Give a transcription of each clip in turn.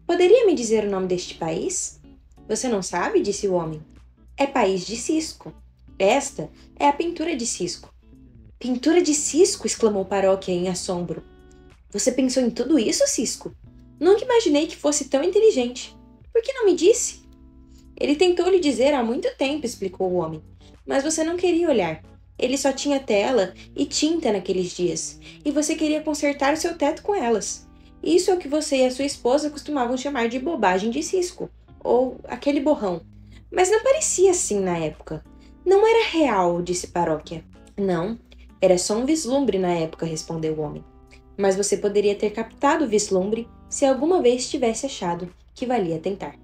Poderia me dizer o nome deste país? Você não sabe? Disse o homem. É país de Cisco. Esta é a pintura de Cisco. Pintura de Cisco! Exclamou Paróquia em assombro. Você pensou em tudo isso, Cisco? Nunca imaginei que fosse tão inteligente. Por que não me disse? Ele tentou lhe dizer há muito tempo, explicou o homem. Mas você não queria olhar. Ele só tinha tela e tinta naqueles dias, e você queria consertar o seu teto com elas. Isso é o que você e a sua esposa costumavam chamar de bobagem de Cisco, ou aquele borrão. Mas não parecia assim na época. Não era real, disse Paróquia. Não, era só um vislumbre na época, respondeu o homem. Mas você poderia ter captado o vislumbre se alguma vez tivesse achado que valia tentar.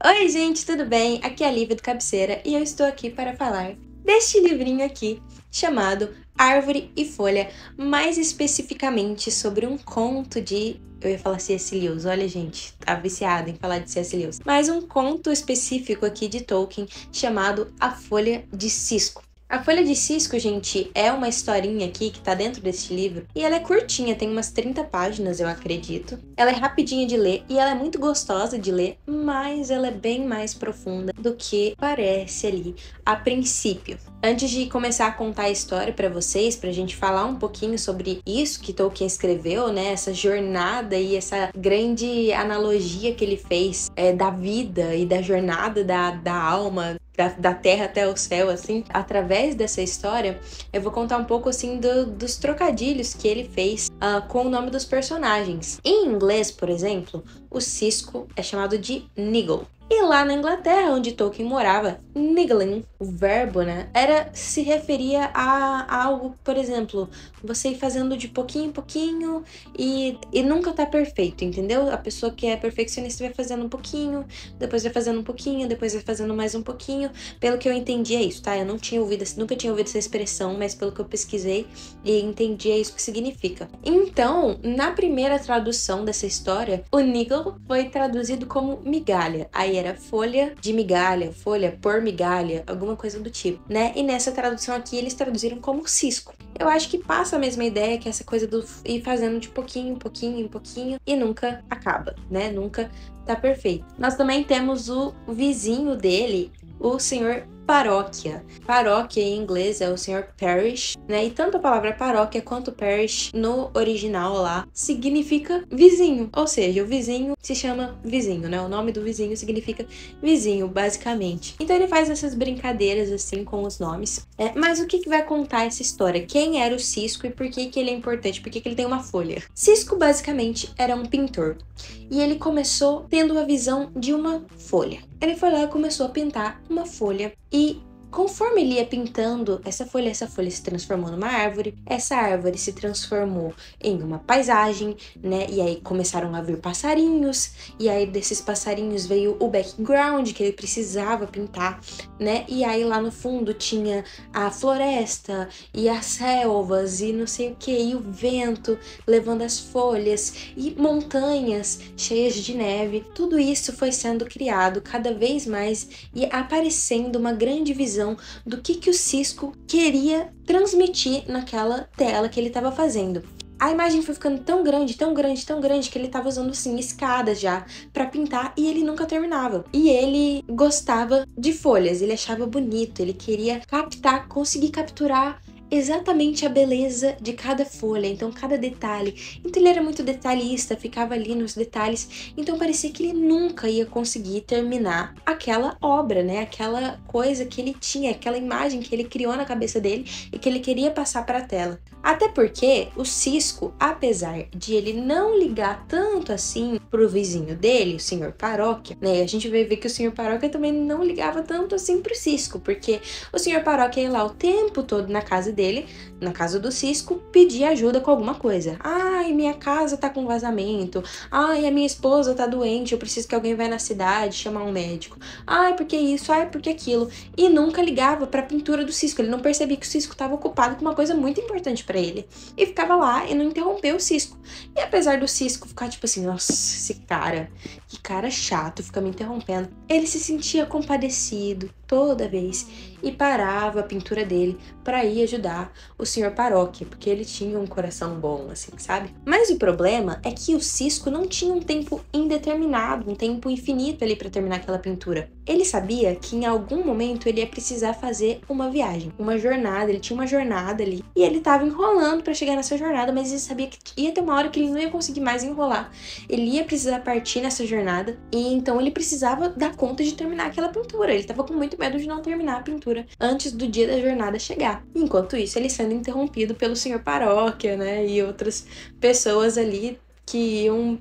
Oi, gente, tudo bem? Aqui é a Lívia do Cabeceira e eu estou aqui para falar deste livrinho aqui, chamado Árvore e Folha, mais especificamente sobre um conto de... Eu ia falar C.S. Lewis, olha, gente, tá viciada em falar de C.S. Lewis. Mas um conto específico aqui de Tolkien, chamado A Folha de Cisco. A Folha de Cisco, gente, é uma historinha aqui que tá dentro desse livro e ela é curtinha, tem umas 30 páginas, eu acredito. Ela é rapidinha de ler e ela é muito gostosa de ler, mas ela é bem mais profunda do que parece ali a princípio. Antes de começar a contar a história pra vocês, pra gente falar um pouquinho sobre isso que Tolkien escreveu, né, essa jornada e essa grande analogia que ele fez da vida e da jornada da alma, da terra até o céu, assim, através dessa história, eu vou contar um pouco, assim, dos trocadilhos que ele fez com o nome dos personagens. Em inglês, por exemplo, o cisco é chamado de niggle. E lá na Inglaterra, onde Tolkien morava, niggling, o verbo, né, se referia a algo, por exemplo, você ir fazendo de pouquinho em pouquinho e nunca tá perfeito, entendeu? A pessoa que é perfeccionista vai fazendo um pouquinho, depois vai fazendo um pouquinho, depois vai fazendo mais um pouquinho. Pelo que eu entendi é isso, tá? Eu nunca tinha ouvido essa expressão, mas pelo que eu pesquisei e entendi é isso que significa. Então, na primeira tradução dessa história, o niggle foi traduzido como migalha. Aí era folha de migalha, folha por migalha, alguma coisa do tipo, né? E nessa tradução aqui eles traduziram como cisco. Eu acho que passa a mesma ideia, que essa coisa do ir fazendo de pouquinho em pouquinho em pouquinho e nunca acaba, né? Nunca tá perfeito. Nós também temos o vizinho dele, o senhor Paróquia. Paróquia em inglês é o senhor Parish, né? E tanto a palavra paróquia quanto parish no original lá significa vizinho. Ou seja, o vizinho se chama vizinho, né? O nome do vizinho significa vizinho, basicamente. Então ele faz essas brincadeiras assim com os nomes. Mas o que vai contar essa história? Quem era o Cisco e por que ele é importante? Por que ele tem uma folha? Cisco basicamente era um pintor. E ele começou tendo a visão de uma folha. Ele foi lá e começou a pintar uma folha e conforme ele ia pintando essa folha se transformou numa árvore, essa árvore se transformou em uma paisagem, né? E aí começaram a vir passarinhos, e aí desses passarinhos veio o background que ele precisava pintar, né? E aí lá no fundo tinha a floresta e as selvas e não sei o que, e o vento levando as folhas e montanhas cheias de neve. Tudo isso foi sendo criado cada vez mais e aparecendo uma grande visão do que o Cisco queria transmitir naquela tela que ele estava fazendo. A imagem foi ficando tão grande, tão grande, tão grande que ele estava usando assim escadas já para pintar e ele nunca terminava. E ele gostava de folhas, ele achava bonito, ele queria conseguir capturar exatamente a beleza de cada folha, então cada detalhe. Então ele era muito detalhista, ficava ali nos detalhes, então parecia que ele nunca ia conseguir terminar aquela obra, né? Aquela coisa que ele tinha, aquela imagem que ele criou na cabeça dele e que ele queria passar para a tela. Até porque o Cisco, apesar de ele não ligar tanto assim pro vizinho dele, o senhor Paróquia, né? A gente vai ver que o senhor Paróquia também não ligava tanto assim pro Cisco, porque o senhor Paróquia ia lá o tempo todo na casa dele dele, na casa do Cisco, pedir ajuda com alguma coisa. Ai, minha casa tá com vazamento. Ai, a minha esposa tá doente, eu preciso que alguém vá na cidade chamar um médico. Ai, porque isso, ai, porque aquilo. E nunca ligava pra pintura do Cisco. Ele não percebia que o Cisco tava ocupado com uma coisa muito importante pra ele. E ficava lá e não interrompeu o Cisco. E apesar do Cisco ficar tipo assim, nossa, esse cara, que cara chato, fica me interrompendo, ele se sentia compadecido toda vez e parava a pintura dele para ir ajudar o Sr. Paróquia, porque ele tinha um coração bom, assim, sabe? Mas o problema é que o Cisco não tinha um tempo indeterminado, um tempo infinito ali para terminar aquela pintura. Ele sabia que em algum momento ele ia precisar fazer uma viagem, uma jornada, ele tinha uma jornada ali e ele tava enrolando para chegar nessa jornada, mas ele sabia que ia ter uma hora que ele não ia conseguir mais enrolar. Ele ia precisar partir nessa jornada e então ele precisava dar conta de terminar aquela pintura. Ele tava com muito medo de não terminar a pintura antes do dia da jornada chegar. Enquanto isso, ele sendo interrompido pelo Sr. Paróquia, né, e outras pessoas ali que iam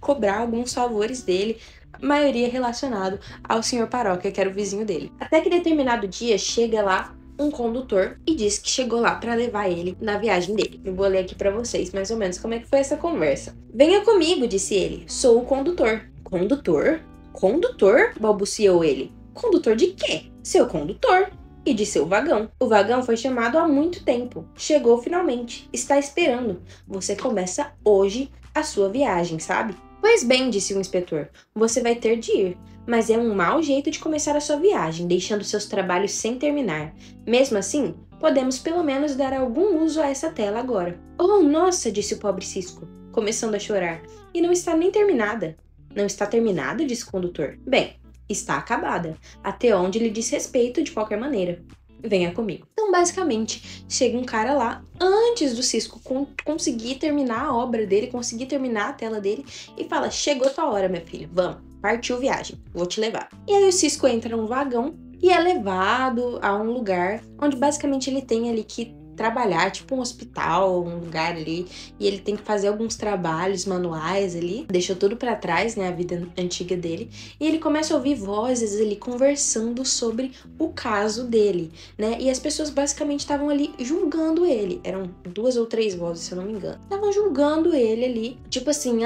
cobrar alguns favores dele, a maioria relacionado ao Sr. Paróquia, que era o vizinho dele. Até que determinado dia chega lá um condutor e diz que chegou lá para levar ele na viagem dele. Eu vou ler aqui para vocês mais ou menos como é que foi essa conversa. Venha comigo, disse ele. Sou o condutor. Condutor? Condutor? Balbuciou ele. Condutor de quê? Seu condutor. E de seu vagão. O vagão foi chamado há muito tempo. Chegou finalmente. Está esperando. Você começa hoje a sua viagem, sabe? Pois bem, disse o inspetor. Você vai ter de ir. Mas é um mau jeito de começar a sua viagem, deixando seus trabalhos sem terminar. Mesmo assim, podemos pelo menos dar algum uso a essa tela agora. Oh, nossa, disse o pobre Cisco, começando a chorar. E não está nem terminada. Não está terminada, disse o condutor. Bem, está acabada, até onde lhe diz respeito de qualquer maneira. Venha comigo. Então, basicamente, chega um cara lá, antes do Cisco conseguir terminar a obra dele, conseguir terminar a tela dele, e fala, chegou tua hora, minha filha, vamos, partiu viagem, vou te levar. E aí o Cisco entra num vagão e é levado a um lugar onde basicamente ele tem ali que trabalhar, tipo um hospital, um lugar ali, e ele tem que fazer alguns trabalhos manuais ali, deixou tudo pra trás, né, a vida antiga dele, e ele começa a ouvir vozes ali conversando sobre o caso dele, né, e as pessoas basicamente estavam ali julgando ele, eram 2 ou 3 vozes, se eu não me engano, estavam julgando ele ali, tipo assim,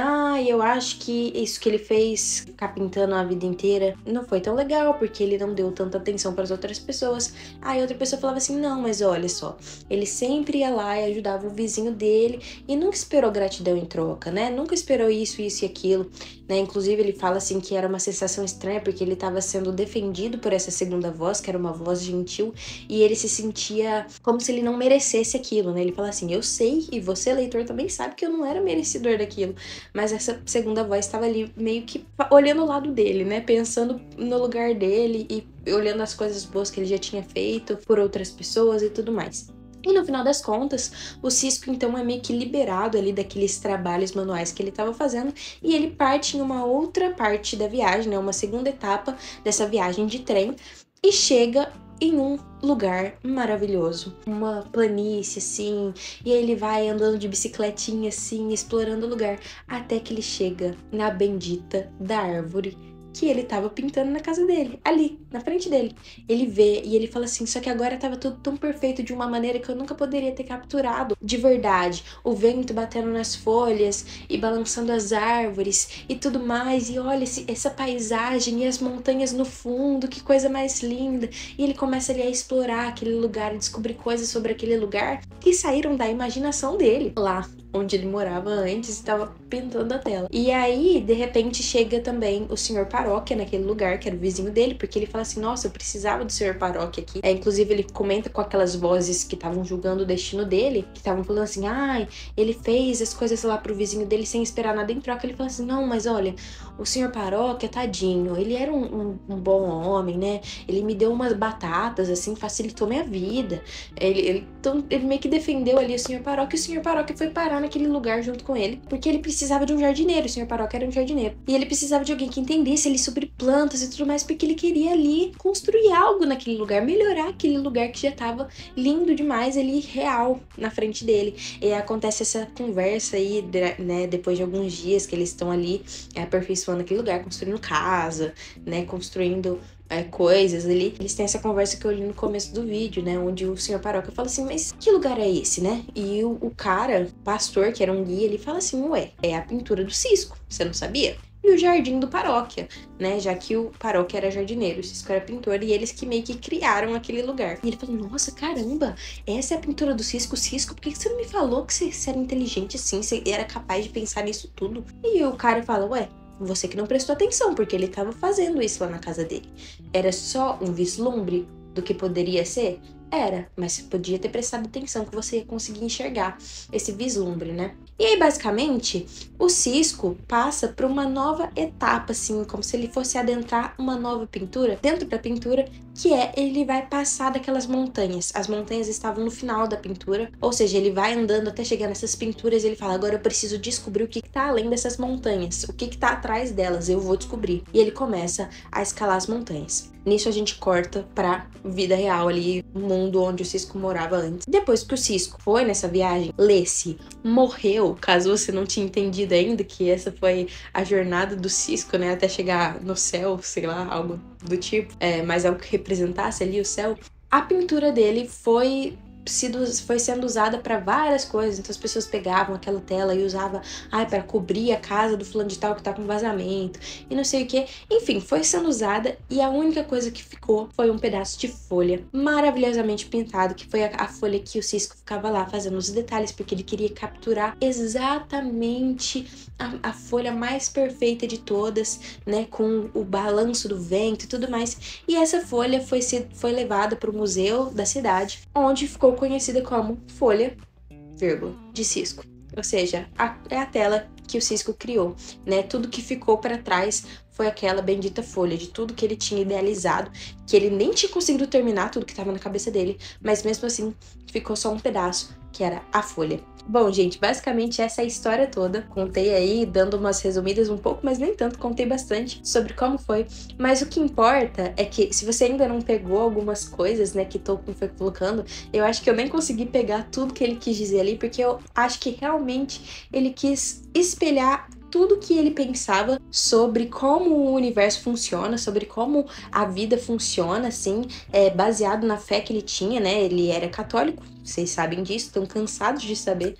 eu acho que isso que ele fez, ficar pintando a vida inteira, não foi tão legal, porque ele não deu tanta atenção para as outras pessoas. Aí outra pessoa falava assim, não, mas olha só, ele sempre ia lá e ajudava o vizinho dele e nunca esperou gratidão em troca, né? Nunca esperou isso e aquilo, né? Inclusive ele fala assim que era uma sensação estranha porque ele estava sendo defendido por essa segunda voz, que era uma voz gentil, e ele se sentia como se ele não merecesse aquilo, né? Ele fala assim, eu sei, e você, leitor, também sabe que eu não era merecedor daquilo, mas essa segunda voz estava ali meio que olhando o lado dele, né? Pensando no lugar dele e olhando as coisas boas que ele já tinha feito por outras pessoas e tudo mais. E no final das contas, o Cisco então é meio que liberado ali daqueles trabalhos manuais que ele estava fazendo e ele parte em uma outra parte da viagem, né, uma segunda etapa dessa viagem de trem e chega em um lugar maravilhoso, uma planície assim, e aí ele vai andando de bicicletinha assim, explorando o lugar, até que ele chega na bendita da árvore que ele tava pintando na casa dele, ali, na frente dele. Ele vê e ele fala assim, só que agora tava tudo tão perfeito de uma maneira que eu nunca poderia ter capturado de verdade. O vento batendo nas folhas e balançando as árvores e tudo mais, e olha essa paisagem e as montanhas no fundo, que coisa mais linda. E ele começa ali a explorar aquele lugar, descobrir coisas sobre aquele lugar que saíram da imaginação dele, lá onde ele morava antes, estava pintando a tela. E aí, de repente, chega também o Sr. Paróquia naquele lugar, que era o vizinho dele, porque ele fala assim, nossa, eu precisava do Sr. Paróquia aqui. Inclusive, ele comenta com aquelas vozes que estavam julgando o destino dele, que estavam falando assim, ele fez as coisas lá pro vizinho dele sem esperar nada em troca. Ele fala assim, não, mas olha, o Sr. Paróquia, tadinho, ele era um bom homem, né? Ele me deu umas batatas, assim, facilitou minha vida. Então, ele meio que defendeu ali o Sr. Paróquia, e o Sr. Paróquia foi parar naquele lugar junto com ele, porque ele precisava de um jardineiro, o Sr. Paróquia era um jardineiro, e ele precisava de alguém que entendesse ele sobre plantas e tudo mais, porque ele queria ali construir algo naquele lugar, melhorar aquele lugar que já tava lindo demais ali, real, na frente dele. E acontece essa conversa aí, né, depois de alguns dias que eles estão ali aperfeiçoando aquele lugar, construindo casa, né, construindo coisas ali. Eles têm essa conversa que eu li no começo do vídeo, né? Onde o senhor paróquia fala assim, mas que lugar é esse, né? E o cara, pastor, que era um guia, ele fala assim, ué, é a pintura do Cisco, você não sabia? E o jardim do paróquia, né? Já que o paróquia era jardineiro, o Cisco era pintor, e eles que meio que criaram aquele lugar. E ele falou, nossa, caramba, essa é a pintura do Cisco. Cisco, por que você não me falou que você era inteligente assim, você era capaz de pensar nisso tudo? E o cara fala, ué, você que não prestou atenção, porque ele estava fazendo isso lá na casa dele. Era só um vislumbre do que poderia ser? Era, mas você podia ter prestado atenção que você ia conseguir enxergar esse vislumbre, né? E aí, basicamente, o Cisco passa por uma nova etapa, assim, como se ele fosse adentrar uma nova pintura, dentro da pintura, que é, ele vai passar daquelas montanhas. As montanhas estavam no final da pintura, ou seja, ele vai andando até chegar nessas pinturas e ele fala, agora eu preciso descobrir o que tá além dessas montanhas, o que tá atrás delas, eu vou descobrir. E ele começa a escalar as montanhas. Nisso a gente corta pra vida real ali, o mundo onde o Cisco morava antes. Depois que o Cisco foi nessa viagem, Lacey morreu, caso você não tinha entendido ainda que essa foi a jornada do Cisco, né, até chegar no céu, sei lá, algo do tipo, mas algo que representasse ali o céu. A pintura dele foi sendo usada para várias coisas, então as pessoas pegavam aquela tela e usavam para cobrir a casa do fulano de tal que tá com vazamento e não sei o que, enfim, foi sendo usada e a única coisa que ficou foi um pedaço de folha maravilhosamente pintado, que foi a folha que o Cisco ficava lá fazendo os detalhes, porque ele queria capturar exatamente a folha mais perfeita de todas, né, com o balanço do vento e tudo mais, e essa folha foi levada para o museu da cidade, onde ficou conhecida como folha, vírgula, de Cisco. Ou seja, é a tela que o Cisco criou, né? Tudo que ficou para trás foi aquela bendita folha de tudo que ele tinha idealizado, que ele nem tinha conseguido terminar tudo que estava na cabeça dele, mas mesmo assim ficou só um pedaço, que era a folha. Bom, gente, basicamente essa é a história toda. Contei aí, dando umas resumidas um pouco, mas nem tanto, contei bastante sobre como foi. Mas o que importa é que, se você ainda não pegou algumas coisas, né, que Tolkien foi colocando, eu acho que eu nem consegui pegar tudo que ele quis dizer ali, porque eu acho que realmente ele quis espelhar tudo que ele pensava sobre como o universo funciona, sobre como a vida funciona, assim, baseado na fé que ele tinha, né? Ele era católico, vocês sabem disso, estão cansados de saber.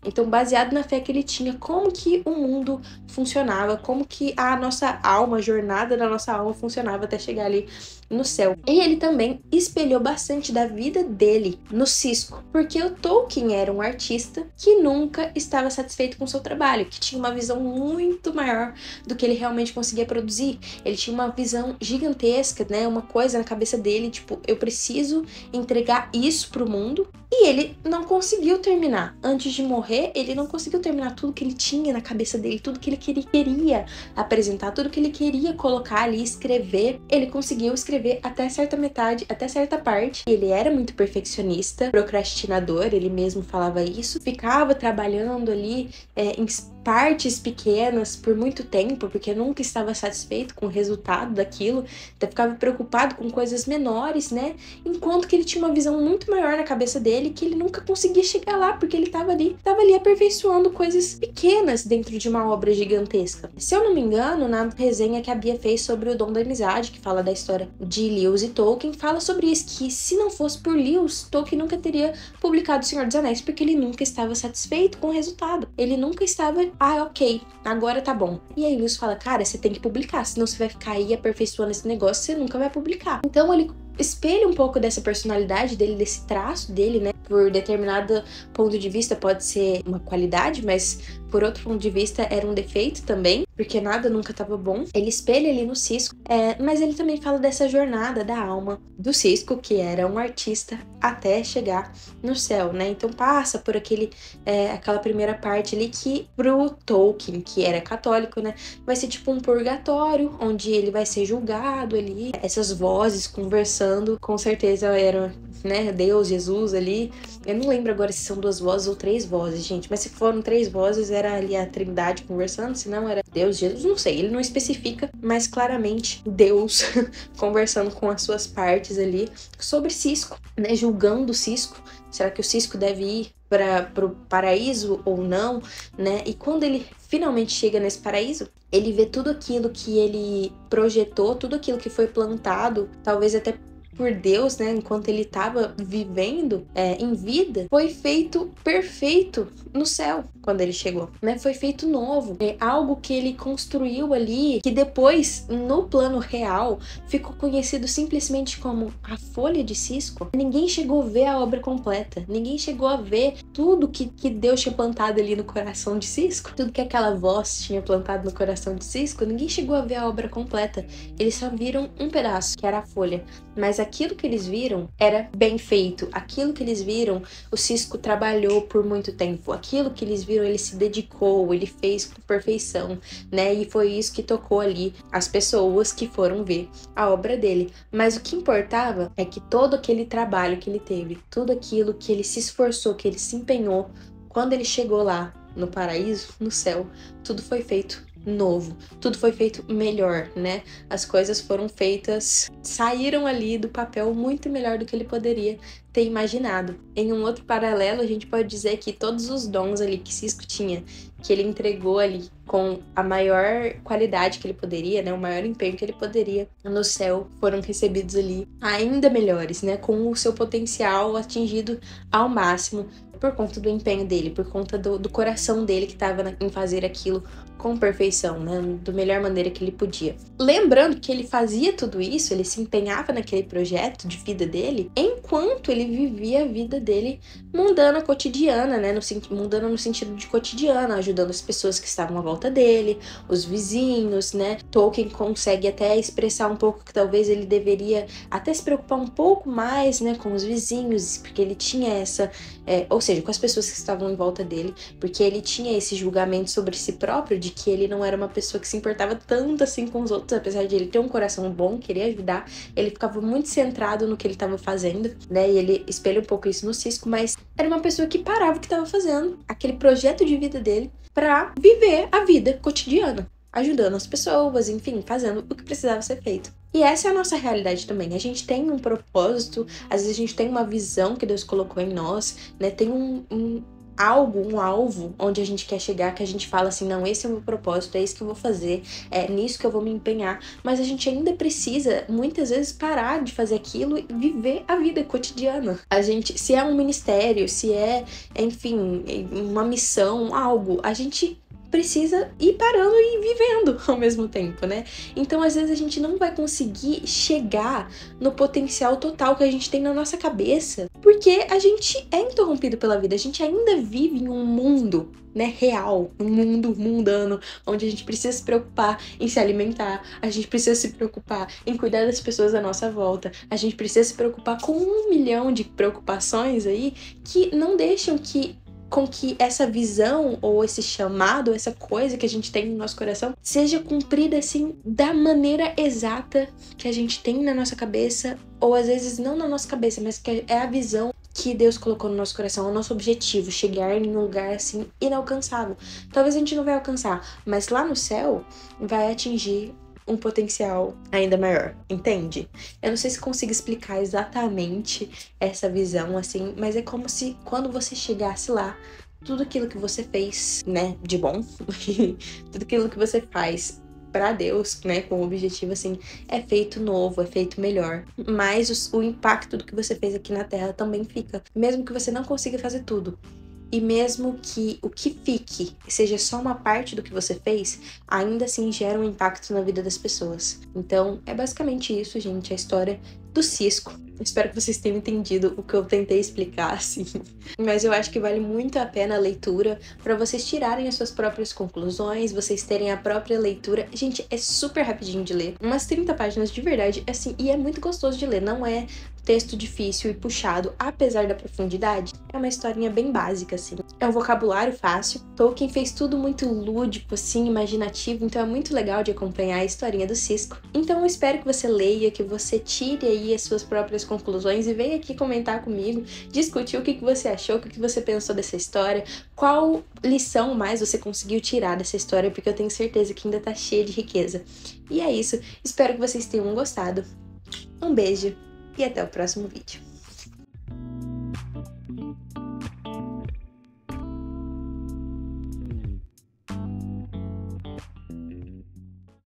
Então, baseado na fé que ele tinha, como que o mundo funcionava, como que a nossa alma, a jornada da nossa alma funcionava até chegar ali no céu. E ele também espelhou bastante da vida dele no Cisco, porque o Tolkien era um artista que nunca estava satisfeito com o seu trabalho, que tinha uma visão muito maior do que ele realmente conseguia produzir. Ele tinha uma visão gigantesca, né, uma coisa na cabeça dele, tipo, eu preciso entregar isso pro mundo, e ele não conseguiu terminar. Antes de morrer, ele não conseguiu terminar tudo que ele tinha na cabeça dele, tudo que ele queria apresentar, tudo que ele queria colocar ali, escrever. Ele conseguiu escrever até certa metade, até certa parte. Ele era muito perfeccionista, procrastinador, ele mesmo falava isso. Ficava trabalhando ali em partes pequenas por muito tempo, porque nunca estava satisfeito com o resultado daquilo, então ficava preocupado com coisas menores, né? Enquanto que ele tinha uma visão muito maior na cabeça dele, que ele nunca conseguia chegar lá, porque ele estava ali aperfeiçoando coisas pequenas dentro de uma obra gigantesca. Se eu não me engano, na resenha que a Bia fez sobre o Dom da Amizade, que fala da história de Lewis e Tolkien, fala sobre isso, que se não fosse por Lewis, Tolkien nunca teria publicado O Senhor dos Anéis, porque ele nunca estava satisfeito com o resultado. Ele nunca estava, ok, agora tá bom. E aí Lewis fala, cara, você tem que publicar, senão você vai ficar aí aperfeiçoando esse negócio, você nunca vai publicar. Então ele espelha um pouco dessa personalidade dele, desse traço dele, né? Por determinado ponto de vista pode ser uma qualidade, mas por outro ponto de vista era um defeito também, porque nada nunca estava bom. Ele espelha ali no Cisco, mas ele também fala dessa jornada da alma do Cisco, que era um artista até chegar no céu, né? Então passa por aquela primeira parte ali que pro Tolkien, que era católico, né, vai ser tipo um purgatório, onde ele vai ser julgado ali, essas vozes conversando, com certeza eram, né, Deus, Jesus ali. Eu não lembro agora se são 2 vozes ou 3 vozes, gente, mas se foram 3 vozes era ali a Trindade conversando, se não era Deus, Jesus, não sei, ele não especifica, mas claramente Deus conversando com as suas partes ali sobre Cisco, né, julgando o Cisco. Será que o Cisco deve ir pro paraíso ou não, né? E quando ele finalmente chega nesse paraíso, ele vê tudo aquilo que ele projetou, tudo aquilo que foi plantado, talvez até por Deus, né, enquanto ele estava vivendo em vida, foi feito perfeito no céu quando ele chegou, né? Foi feito novo, é algo que ele construiu ali, que depois no plano real ficou conhecido simplesmente como a folha de cisco. Ninguém chegou a ver a obra completa, ninguém chegou a ver tudo que Deus tinha plantado ali no coração de Cisco, tudo que aquela voz tinha plantado no coração de Cisco, ninguém chegou a ver a obra completa. Eles só viram um pedaço, que era a folha, mas aquilo que eles viram era bem feito, aquilo que eles viram, o Cisco trabalhou por muito tempo, aquilo que eles viram, ele se dedicou, ele fez com perfeição, né? E foi isso que tocou ali as pessoas que foram ver a obra dele. Mas o que importava é que todo aquele trabalho que ele teve, tudo aquilo que ele se esforçou, que ele se empenhou, quando ele chegou lá no paraíso, no céu, tudo foi feito novo, tudo foi feito melhor, né? As coisas foram feitas, saíram ali do papel muito melhor do que ele poderia ter imaginado. Em um outro paralelo, a gente pode dizer que todos os dons ali que Cisco tinha, que ele entregou ali com a maior qualidade que ele poderia, né? O maior empenho que ele poderia no céu, foram recebidos ali ainda melhores, né? Com o seu potencial atingido ao máximo por conta do empenho dele, por conta do coração dele que estava em fazer aquilo com perfeição, né? Da melhor maneira que ele podia. Lembrando que ele fazia tudo isso, ele se empenhava naquele projeto de vida dele, enquanto ele vivia a vida dele mundana, cotidiana, né? Mundana no sentido de cotidiana, ajudando as pessoas que estavam à volta dele, os vizinhos, né? Tolkien consegue até expressar um pouco que talvez ele deveria até se preocupar um pouco mais, né, com os vizinhos, porque ele tinha essa, ou seja, com as pessoas que estavam em volta dele, porque ele tinha esse julgamento sobre si próprio de que ele não era uma pessoa que se importava tanto assim com os outros, apesar de ele ter um coração bom, querer ajudar, ele ficava muito centrado no que ele estava fazendo, né? E ele espelha um pouco isso no Cisco, mas era uma pessoa que parava o que estava fazendo, aquele projeto de vida dele, para viver a vida cotidiana, ajudando as pessoas, enfim, fazendo o que precisava ser feito. E essa é a nossa realidade também. A gente tem um propósito, às vezes a gente tem uma visão que Deus colocou em nós, né? Tem um alvo onde a gente quer chegar, que a gente fala assim, não, esse é o meu propósito, é isso que eu vou fazer, é nisso que eu vou me empenhar, mas a gente ainda precisa, muitas vezes, parar de fazer aquilo e viver a vida cotidiana. A gente, se é um ministério, se é, enfim, uma missão, algo, a gente precisa ir parando e vivendo ao mesmo tempo, né? Então, às vezes, a gente não vai conseguir chegar no potencial total que a gente tem na nossa cabeça, porque a gente é interrompido pela vida, a gente ainda vive em um mundo, né, real, um mundo mundano, onde a gente precisa se preocupar em se alimentar, a gente precisa se preocupar em cuidar das pessoas à nossa volta, a gente precisa se preocupar com 1 milhão de preocupações aí que não deixam com que essa visão ou esse chamado, essa coisa que a gente tem no nosso coração, seja cumprida assim da maneira exata que a gente tem na nossa cabeça, ou às vezes não na nossa cabeça, mas que é a visão que Deus colocou no nosso coração, é o nosso objetivo, chegar em um lugar assim inalcançável. Talvez a gente não vai alcançar, mas lá no céu vai atingir um potencial ainda maior, entende? Eu não sei se consigo explicar exatamente essa visão, assim, mas é como se quando você chegasse lá, tudo aquilo que você fez, né, de bom, tudo aquilo que você faz pra Deus, né, com o objetivo, assim, é feito novo, é feito melhor. Mas o impacto do que você fez aqui na Terra também fica, mesmo que você não consiga fazer tudo. E mesmo que o que fique seja só uma parte do que você fez, ainda assim gera um impacto na vida das pessoas. Então, é basicamente isso, gente, a história do Cisco. Espero que vocês tenham entendido o que eu tentei explicar, assim. Mas eu acho que vale muito a pena a leitura para vocês tirarem as suas próprias conclusões, vocês terem a própria leitura. Gente, é super rapidinho de ler. Umas 30 páginas de verdade, assim, e é muito gostoso de ler. Não é texto difícil e puxado, apesar da profundidade. É uma historinha bem básica, assim. É um vocabulário fácil. Tolkien fez tudo muito lúdico, assim, imaginativo, então é muito legal de acompanhar a historinha do Cisco. Então eu espero que você leia, que você tire aí as suas próprias conclusões e venha aqui comentar comigo, discutir o que você achou, o que você pensou dessa história, qual lição mais você conseguiu tirar dessa história, porque eu tenho certeza que ainda tá cheia de riqueza. E é isso, espero que vocês tenham gostado. Um beijo e até o próximo vídeo.